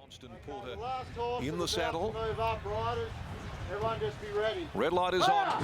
Johnston Porter in the saddle. Move up, riders. Everyone just be ready. Red light is on.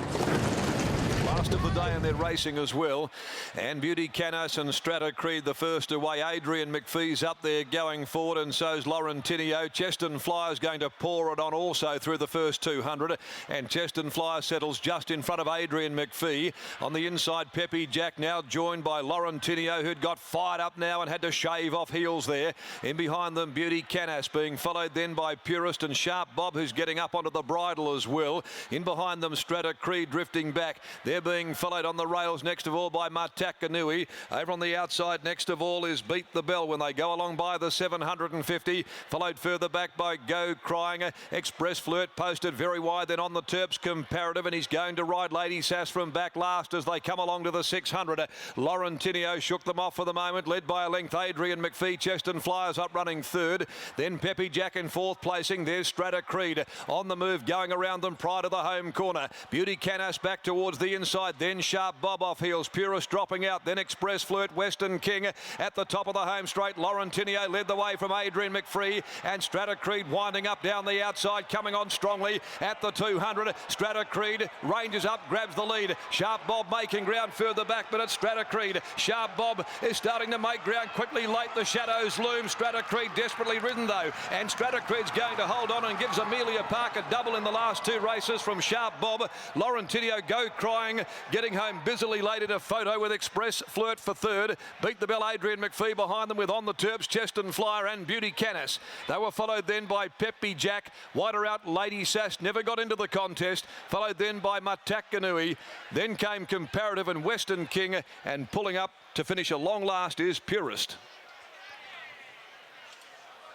Last of the day, and they're racing as well. And Beauty Canas and Strata Creed the first away. Adrian McPhee's up there going forward, and so's Lauren Tinio. Cheston Flyer's going to pour it on also through the first 200. And Cheston Flyer settles just in front of Adrian McPhee. On the inside, Peppy Jack now joined by Lauren Tinio, who'd got fired up now and had to shave off heels there. In behind them, Beauty Canas being followed then by Purist and Sharp Bob, who's getting up onto the bridle as well. In behind them, Strata Creed drifting back. They're being followed on the rails next of all by Matakanui. Over on the outside next of all is Beat the Bell when they go along by the 750. Followed further back by Go Crying. Express Flirt posted very wide, then on the Terps Comparative, and he's going to ride Lady Sass from back last as they come along to the 600. Lauren Tinio shook them off for the moment, led by a length. Adrian McPhee, Cheston Flyers up running third. Then Peppy Jack in fourth placing. There's Strata Creed on the move, going around them prior to the home corner. Beauty Canas back towards the inside, then Sharp Bob off heels. Purist dropping out, then Express Flirt, Western King at the top of the home straight. Lauren Tinio led the way from Adrian McPhee, and Strata Creed winding up down the outside, coming on strongly at the 200. Strata Creed ranges up, grabs the lead. Sharp Bob making ground further back, but it's Strata Creed. Sharp Bob is starting to make ground quickly late. The shadows loom. Strata Creed desperately ridden though, and Strata Creed's going to hold on and gives Amelia Park a double in the last two races from Sharp Bob. Lauren Tinio Go Crying getting home busily late in a photo with Express Flirt for third. Beat the Bell, Adrian McPhee behind them with On the Terps, Cheston Flyer and Beauty Canas. They were followed then by Peppy Jack. Wider out Lady Sass never got into the contest. Followed then by Matakanui. Then came Comparative and Western King, and pulling up to finish a long last is Purist.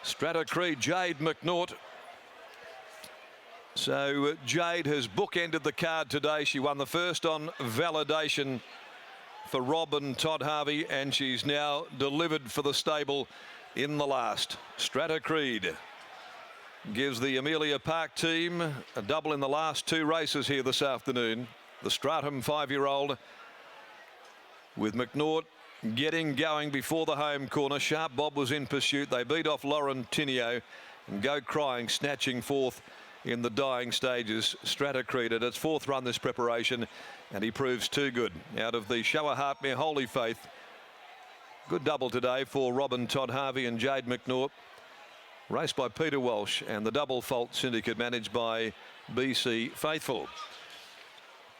Strata Creed, Jade McNaught. So Jade has bookended the card today. She won the first on Validation for Rob and Todd Harvey, and she's now delivered for the stable in the last. Strata Creed gives the Amelia Park team a double in the last two races here this afternoon. The Stratum 5-year-old with McNaught getting going before the home corner. Sharp Bob was in pursuit. They beat off Lauren Tinio, and Go Crying snatching fourth in the dying stages. Strata Creed at its fourth run this preparation, and he proves too good. Out of the Shower Heartmere Holy Faith, good double today for Robin Todd Harvey and Jade McNaught. Raced by Peter Walsh, and the Double Fault Syndicate managed by BC Faithful.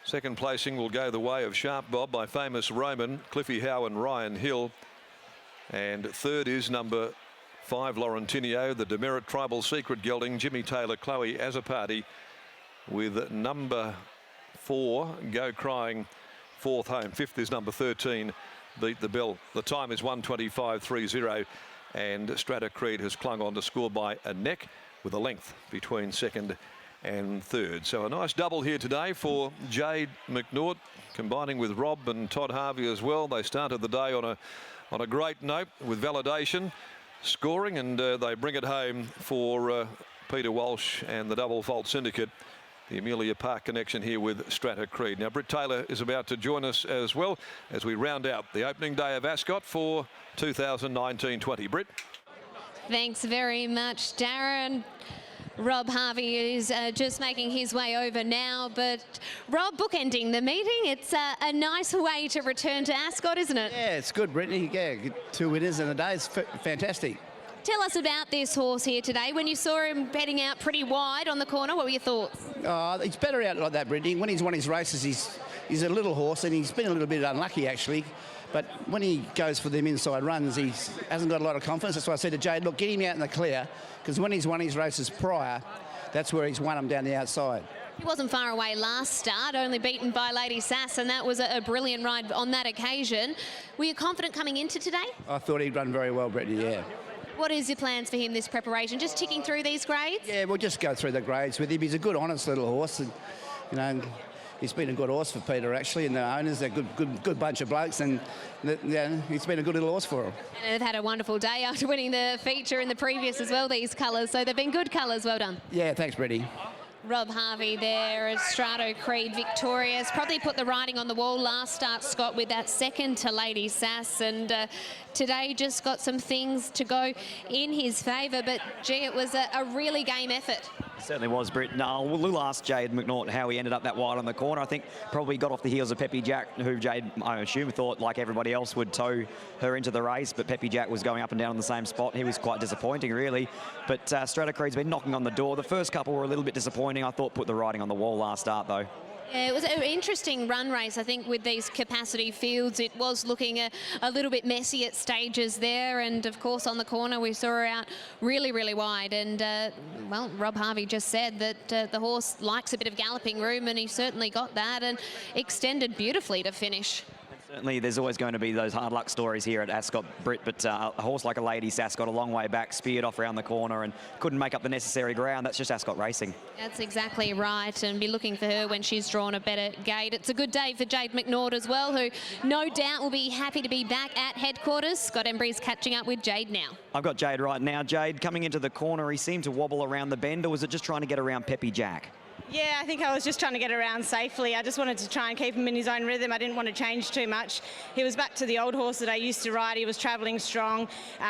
Second placing will go the way of Sharp Bob by Famous Roman, Cliffy Howe and Ryan Hill. And third is number 5, Lauren Tinio, the Demerit Tribal Secret gelding, Jimmy Taylor, Chloe as a party, with number 4, Go Crying, fourth home. Fifth is number 13, Beat the Bell. The time is 1:25.30, and Strata Creed has clung on to score by a neck with a length between second and third. So a nice double here today for Jade McNaught, combining with Rob and Todd Harvey as well. They started the day on a great note with Validation scoring, and they bring it home for Peter Walsh and the Double Fault Syndicate. The Amelia Park connection here with Strata Creed. Now Britt Taylor is about to join us as well as we round out the opening day of Ascot for 2019-20. Britt. Thanks very much, Darren. Rob Harvey is just making his way over now, but Rob, bookending the meeting, it's a nice way to return to Ascot, isn't it? Yeah, it's good, Brittany. Yeah, 2 winners in a day is fantastic. Tell us about this horse here today. When you saw him heading out pretty wide on the corner, what were your thoughts? He's better out like that, Brittany. When he's won his races, he's a little horse, and he's been a little bit unlucky, actually. But when he goes for them inside runs, he hasn't got a lot of confidence. That's why I said to Jade, look, get him out in the clear, because when he's won his races prior, that's where he's won them down the outside. He wasn't far away last start, only beaten by Lady Sass, and that was a brilliant ride on that occasion. Were you confident coming into today? I thought he'd run very well, Brittany, yeah. What is your plans for him this preparation? Just ticking through these grades? Yeah, we'll just go through the grades with him. He's a good, honest little horse, and, you know, he's been a good horse for Peter, actually, and the owners, they're a good bunch of blokes, and yeah, he's been a good little horse for them. And they've had a wonderful day after winning the feature in the previous as well, these colours, so they've been good colours. Well done. Yeah, thanks, Brittany. Rob Harvey there as Strato Creed victorious. Probably put the writing on the wall last start, Scott, with that second to Lady Sass, and today just got some things to go in his favour. But gee, it was a really game effort. It certainly was, Britt. No, we'll ask Jade McNaught how he ended up that wide on the corner. I think probably got off the heels of Peppy Jack, who Jade, I assume, thought, like everybody else, would tow her into the race. But Peppy Jack was going up and down on the same spot. He was quite disappointing, really. But Strato Creed's been knocking on the door. The first couple were a little bit disappointing. I thought put the writing on the wall last start, though. Yeah, it was an interesting run race. I think with these capacity fields, it was looking a little bit messy at stages there. And of course, on the corner, we saw her out really, really wide. And well, Rob Harvey just said that the horse likes a bit of galloping room, and he certainly got that and extended beautifully to finish. Certainly, there's always going to be those hard luck stories here at Ascot, Britt, but a horse like a Lady Sass got a long way back, speared off around the corner and couldn't make up the necessary ground. That's just Ascot racing. That's exactly right, and be looking for her when she's drawn a better gate. It's a good day for Jade McNaught as well, who no doubt will be happy to be back at headquarters. Scott Embry's catching up with Jade now. I've got Jade right now. Jade, coming into the corner, he seemed to wobble around the bend, or was it just trying to get around Peppy Jack? Yeah, I think I was just trying to get around safely. I just wanted to try and keep him in his own rhythm. I didn't want to change too much. He was back to the old horse that I used to ride. He was travelling strong.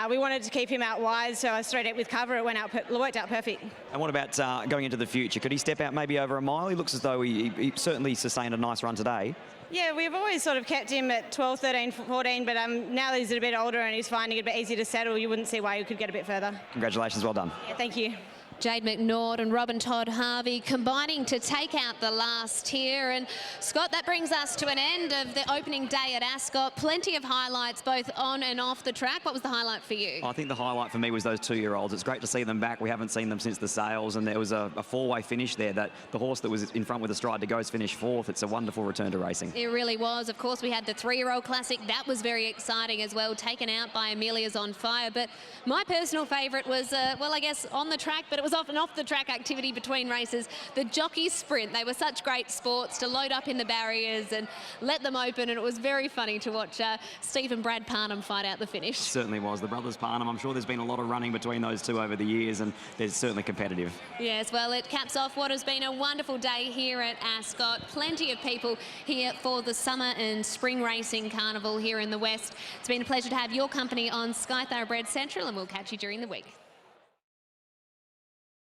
We wanted to keep him out wide, so I straight out with cover. It worked out perfect. And what about going into the future? Could he step out maybe over a mile? He looks as though he certainly sustained a nice run today. Yeah, we've always sort of kept him at 12, 13, 14, but now that he's a bit older and he's finding it a bit easier to settle, you wouldn't see why he could get a bit further. Congratulations, well done. Yeah, thank you. Jade McNaught and Robin Todd Harvey combining to take out the last here. And Scott, that brings us to an end of the opening day at Ascot. Plenty of highlights both on and off the track. What was the highlight for you? I think the highlight for me was those 2-year-olds. It's great to see them back. We haven't seen them since the sales, and there was a 4-way finish there. That the horse that was in front with a stride to go's finished 4th. It's a wonderful return to racing. It really was. Of course, we had the 3-year-old classic. That was very exciting as well, taken out by Amelia's On Fire. But my personal favourite was, well, I guess on the track, but it was off and off the track activity between races, the jockey sprint. They were such great sports to load up in the barriers and let them open, and it was very funny to watch Steve and Brad Parnham fight out the finish. Certainly was. The brothers Parnham, I'm sure there's been a lot of running between those two over the years, and they're certainly competitive. Yes, well, it caps off what has been a wonderful day here at Ascot. Plenty of people here for the summer and spring racing carnival here in the West. It's been a pleasure to have your company on Sky Thoroughbred Central, and we'll catch you during the week.